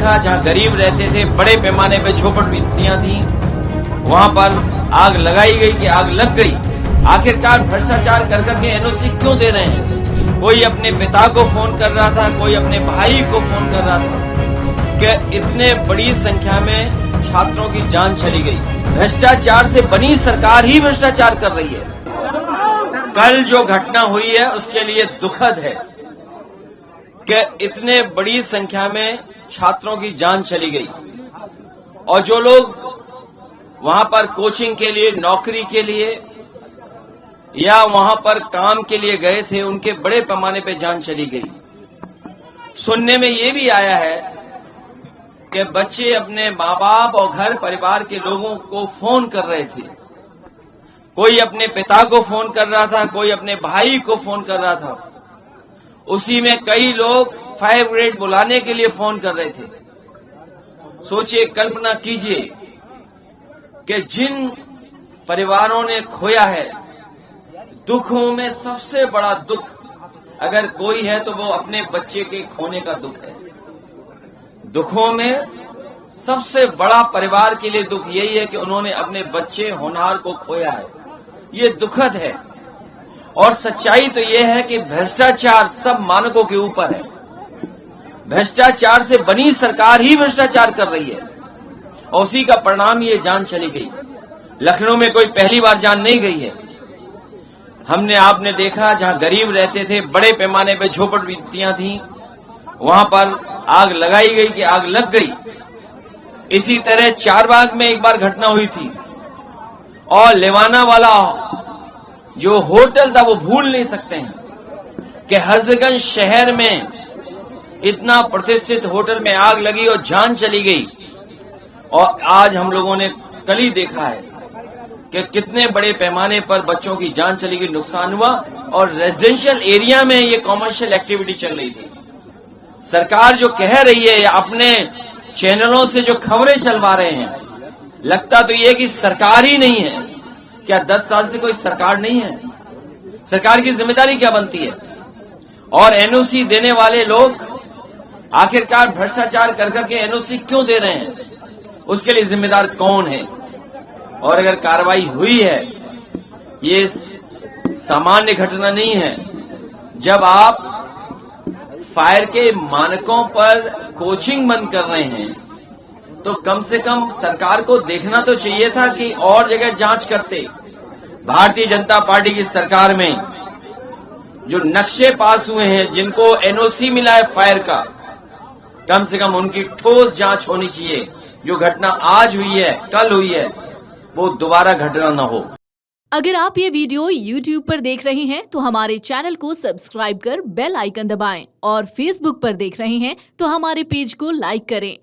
देखा जहां गरीब रहते थे, बड़े पैमाने पे झोपड़पट्टियां थी, वहां पर आग लगाई गई कि आग लग गई। आखिरकार भ्रष्टाचार कर करके एनओसी क्यों दे रहे हैं? कोई अपने पिता को फोन कर रहा था, कोई अपने भाई को फोन कर रहा था कि इतने बड़ी संख्या में छात्रों की जान चली गई। भ्रष्टाचार से बनी सरकार ही भ्रष्टाचार कर रही है। कल जो घटना हुई है उसके लिए दुखद है कि इतने बड़ी संख्या में छात्रों की जान चली गई और जो लोग वहां पर कोचिंग के लिए, नौकरी के लिए या वहां पर काम के लिए गए थे, उनके बड़े पैमाने पे जान चली गई। सुनने में ये भी आया है कि बच्चे अपने माँ बाप और घर परिवार के लोगों को फोन कर रहे थे। कोई अपने पिता को फोन कर रहा था, कोई अपने भाई को फोन कर रहा था। उसी में कई लोग फायर ब्रिगेड बुलाने के लिए फोन कर रहे थे। सोचिए, कल्पना कीजिए कि जिन परिवारों ने खोया है, दुखों में सबसे बड़ा दुख अगर कोई है तो वो अपने बच्चे के खोने का दुख है। दुखों में सबसे बड़ा परिवार के लिए दुख यही है कि उन्होंने अपने बच्चे होनहार को खोया है। ये दुखद है और सच्चाई तो ये है कि भ्रष्टाचार सब मानकों के ऊपर है। भ्रष्टाचार से बनी सरकार ही भ्रष्टाचार कर रही है और उसी का परिणाम ये जान चली गई। लखनऊ में कोई पहली बार जान नहीं गई है। आपने देखा जहां गरीब रहते थे, बड़े पैमाने पे झोपड़पट्टियां थी, वहां पर आग लगाई गई कि आग लग गई। इसी तरह चारबाग में एक बार घटना हुई थी और लेवाना वाला जो होटल था वो भूल नहीं सकते हैं कि हजरतगंज शहर में इतना प्रतिष्ठित होटल में आग लगी और जान चली गई। और आज हम लोगों ने कल ही देखा है कि कितने बड़े पैमाने पर बच्चों की जान चली गई, नुकसान हुआ और रेजिडेंशियल एरिया में ये कॉमर्शियल एक्टिविटी चल रही थी। सरकार जो कह रही है या अपने चैनलों से जो खबरें चलवा रहे हैं, लगता तो ये कि सरकार ही नहीं है। क्या 10 साल से कोई सरकार नहीं है? सरकार की जिम्मेदारी क्या बनती है? और एनओसी देने वाले लोग आखिरकार भ्रष्टाचार कर करके एनओसी क्यों दे रहे हैं? उसके लिए जिम्मेदार कौन है? और अगर कार्रवाई हुई है, ये सामान्य घटना नहीं है। जब आप फायर के मानकों पर कोचिंग बंद कर रहे हैं तो कम से कम सरकार को देखना तो चाहिए था कि और जगह जांच करते। भारतीय जनता पार्टी की सरकार में जो नक्शे पास हुए हैं, जिनको एनओसी मिला है फायर का, कम से कम उनकी ठोस जांच होनी चाहिए। जो घटना आज हुई है, कल हुई है, वो दोबारा घटना न हो। अगर आप ये वीडियो YouTube पर देख रहे हैं तो हमारे चैनल को सब्सक्राइब कर बेल आइकन दबाएं और Facebook पर देख रहे हैं तो हमारे पेज को लाइक करें।